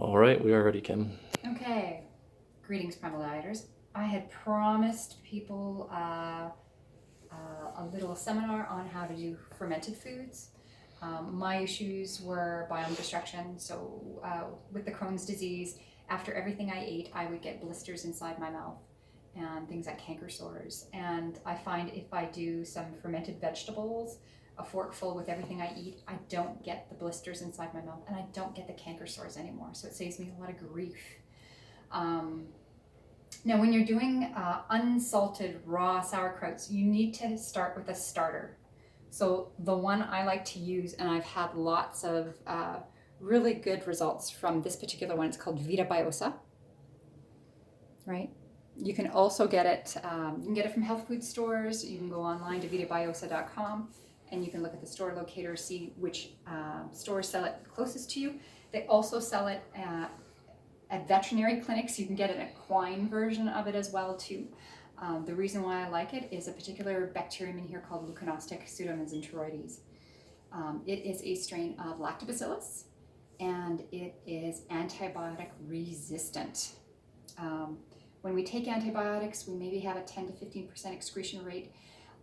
All right, we are ready, Kim. Okay, greetings, Primal Dieters. I had promised people a little seminar on how to do fermented foods. My issues were biome destruction, so with the Crohn's disease, after everything I ate, I would get blisters inside my mouth and things like canker sores. And I find if I do some fermented vegetables, a forkful with everything I eat, I don't get the blisters inside my mouth and I don't get the canker sores anymore. So it saves me a lot of grief. Now, when you're doing unsalted raw sauerkrauts, you need to start with a starter. So the one I like to use, and I've had lots of really good results from this particular one, it's called Vita Biosa, right? You can also get it, you can get it from health food stores. You can go online to vitabiosa.com and you can look at the store locator, see which stores sell it closest to you. They also sell it at veterinary clinics. You can get an equine version of it as well too. The reason why I like it is a particular bacterium in here called Leuconostoc pseudomonas enteroides. It is a strain of lactobacillus and it is antibiotic resistant. When we take antibiotics, we maybe have a 10 to 15% excretion rate.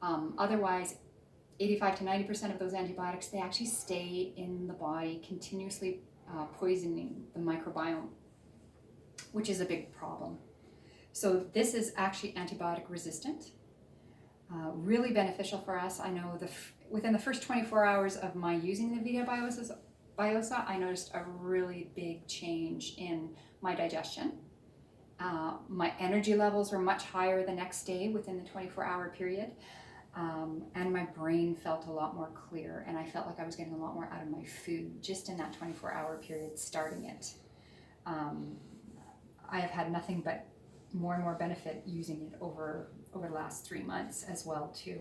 Otherwise, 85 to 90% of those antibiotics, they actually stay in the body, continuously poisoning the microbiome, which is a big problem. So this is actually antibiotic resistant, really beneficial for us. I know within the first 24 hours of my using the Vita Biosa, I noticed a really big change in my digestion. My energy levels were much higher the next day within the 24-hour period. And my brain felt a lot more clear, and I felt like I was getting a lot more out of my food just in that 24-hour period starting it. I have had nothing but more and more benefit using it over the last 3 months as well too.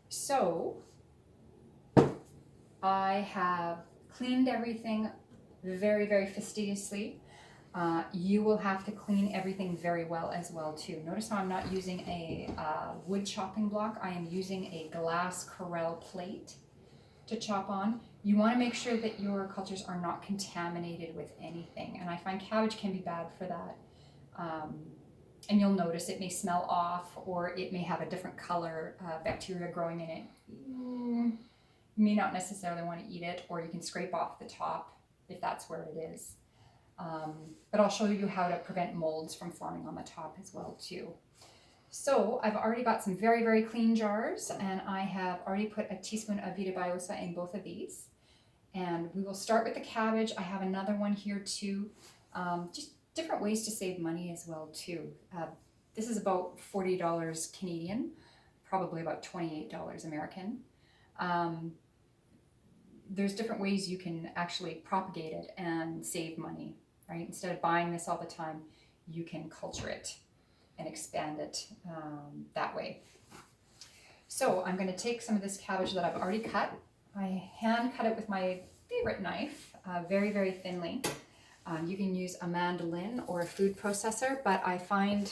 So I have cleaned everything very, very fastidiously. You will have to clean everything very well as well too. Notice how I'm not using a wood chopping block. I am using a glass Corel plate to chop on. You want to make sure that your cultures are not contaminated with anything. And I find cabbage can be bad for that. And you'll notice it may smell off or it may have a different color, bacteria growing in it. You may not necessarily want to eat it, or you can scrape off the top if that's where it is. But I'll show you how to prevent molds from forming on the top as well too. So I've already got some very, very clean jars, and I have already put a teaspoon of Vita Biosa in both of these. And we will start with the cabbage. I have another one here too. Just different ways to save money as well too. This is about $40 Canadian, probably about $28 American. There's different ways you can actually propagate it and save money, right? Instead of buying this all the time, you can culture it and expand it that way. So I'm going to take some of this cabbage that I've already cut. I hand cut it with my favorite knife, very, very thinly. You can use a mandolin or a food processor, but I find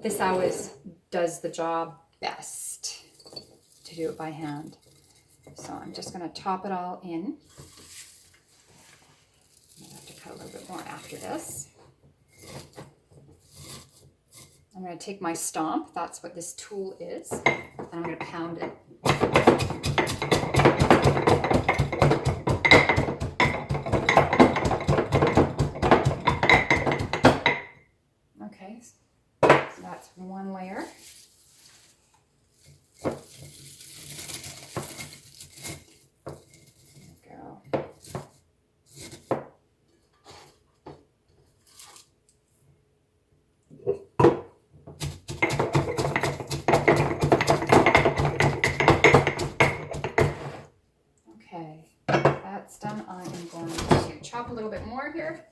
this always does the job best to do it by hand. So I'm just going to top it all in. I have to cut a little bit more after this. I'm going to take my stomp, that's what this tool is, and I'm going to pound it. Okay, so that's one layer. Okay, that's done. I am going to chop a little bit more here.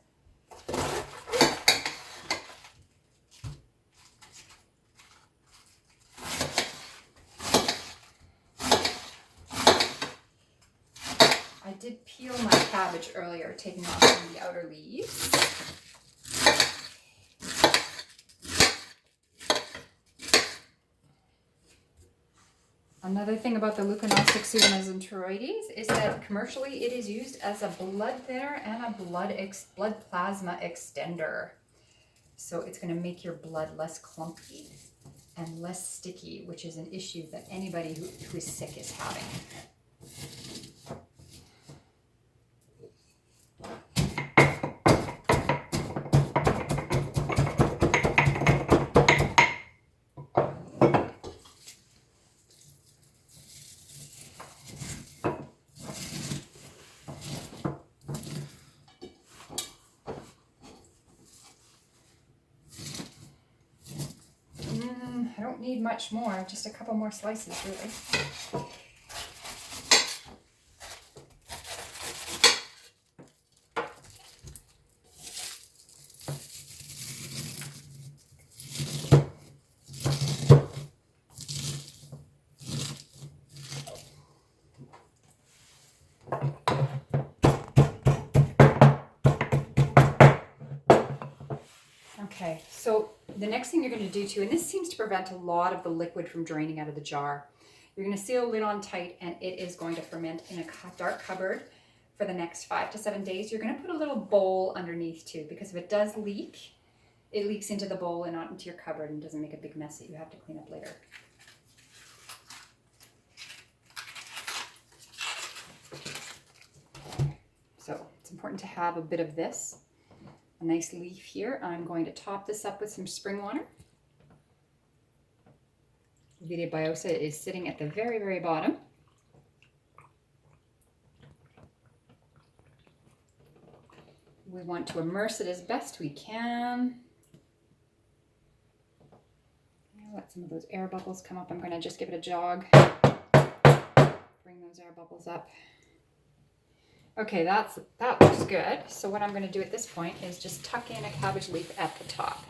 I did peel my cabbage earlier, taking off some of the outer leaves. Another thing about the leuconostoc Pseudomonas enteroides is that commercially it is used as a blood thinner and a blood plasma extender. So it's going to make your blood less clumpy and less sticky, which is an issue that anybody who is sick is having. I don't need much more, just a couple more slices really. Okay, so the next thing you're going to do too, and this seems to prevent a lot of the liquid from draining out of the jar, you're going to seal the lid on tight and it is going to ferment in a dark cupboard for the next 5 to 7 days. You're going to put a little bowl underneath too, because if it does leak, it leaks into the bowl and not into your cupboard and doesn't make a big mess that you have to clean up later. So it's important to have a bit of this. A nice leaf here. I'm going to top this up with some spring water. Vita Biosa is sitting at the very, very bottom. We want to immerse it as best we can. Let some of those air bubbles come up. I'm going to just give it a jog. Bring those air bubbles up. Okay, that looks good. So what I'm going to do at this point is just tuck in a cabbage leaf at the top.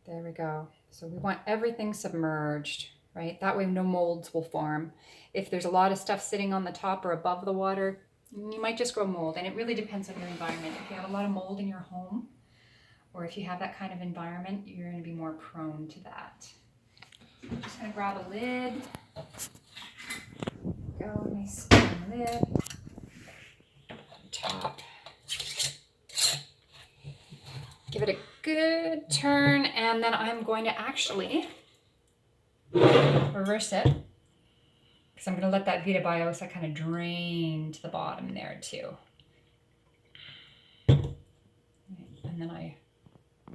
There we go. So we want everything submerged, right? That way no molds will form. If there's a lot of stuff sitting on the top or above the water, you might just grow mold. And it really depends on your environment. If you have a lot of mold in your home, or if you have that kind of environment, you're going to be more prone to that. So I'm just going to grab a lid. Go, nice strong lid. Top. Give it a good turn, and then I'm going to actually reverse it because I'm going to let that Vita Biosa kind of drain to the bottom there too. And then I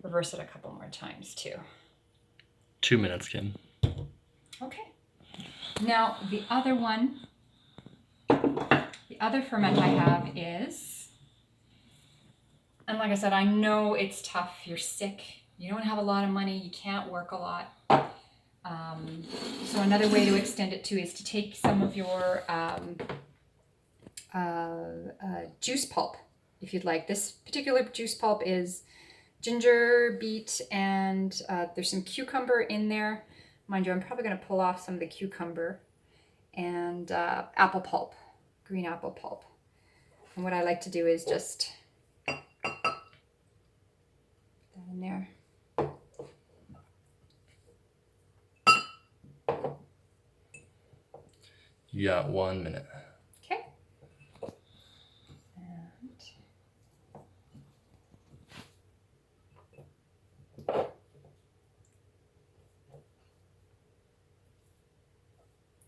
reverse it a couple more times too. 2 minutes, Kim. Okay. Now the other ferment I have is, and like I said, I know it's tough. You're sick. You don't have a lot of money. You can't work a lot. So another way to extend it too is to take some of your juice pulp, if you'd like. This particular juice pulp is ginger, beet, and there's some cucumber in there. Mind you, I'm probably going to pull off some of the cucumber, and apple pulp, green apple pulp. And what I like to do is just put that in there. You got 1 minute. Okay.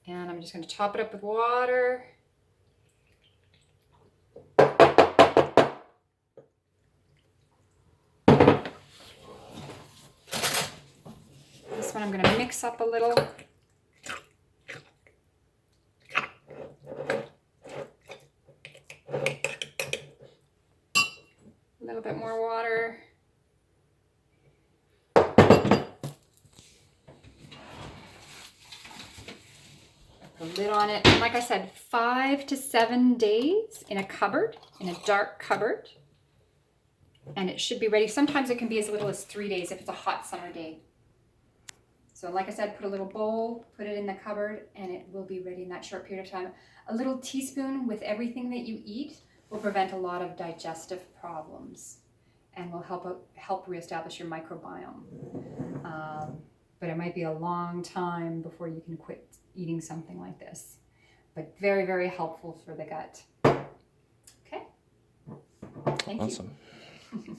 And I'm just going to top it up with water. This one I'm going to mix up a little. A little bit more water. Put a lid on it. And like I said, 5 to 7 days in a cupboard, in a dark cupboard. And it should be ready. Sometimes it can be as little as 3 days if it's a hot summer day. So like I said, put a little bowl, put it in the cupboard, and it will be ready in that short period of time. A little teaspoon with everything that you eat will prevent a lot of digestive problems and will help reestablish your microbiome. But it might be a long time before you can quit eating something like this. But very, very helpful for the gut. Okay? Thank you. Awesome.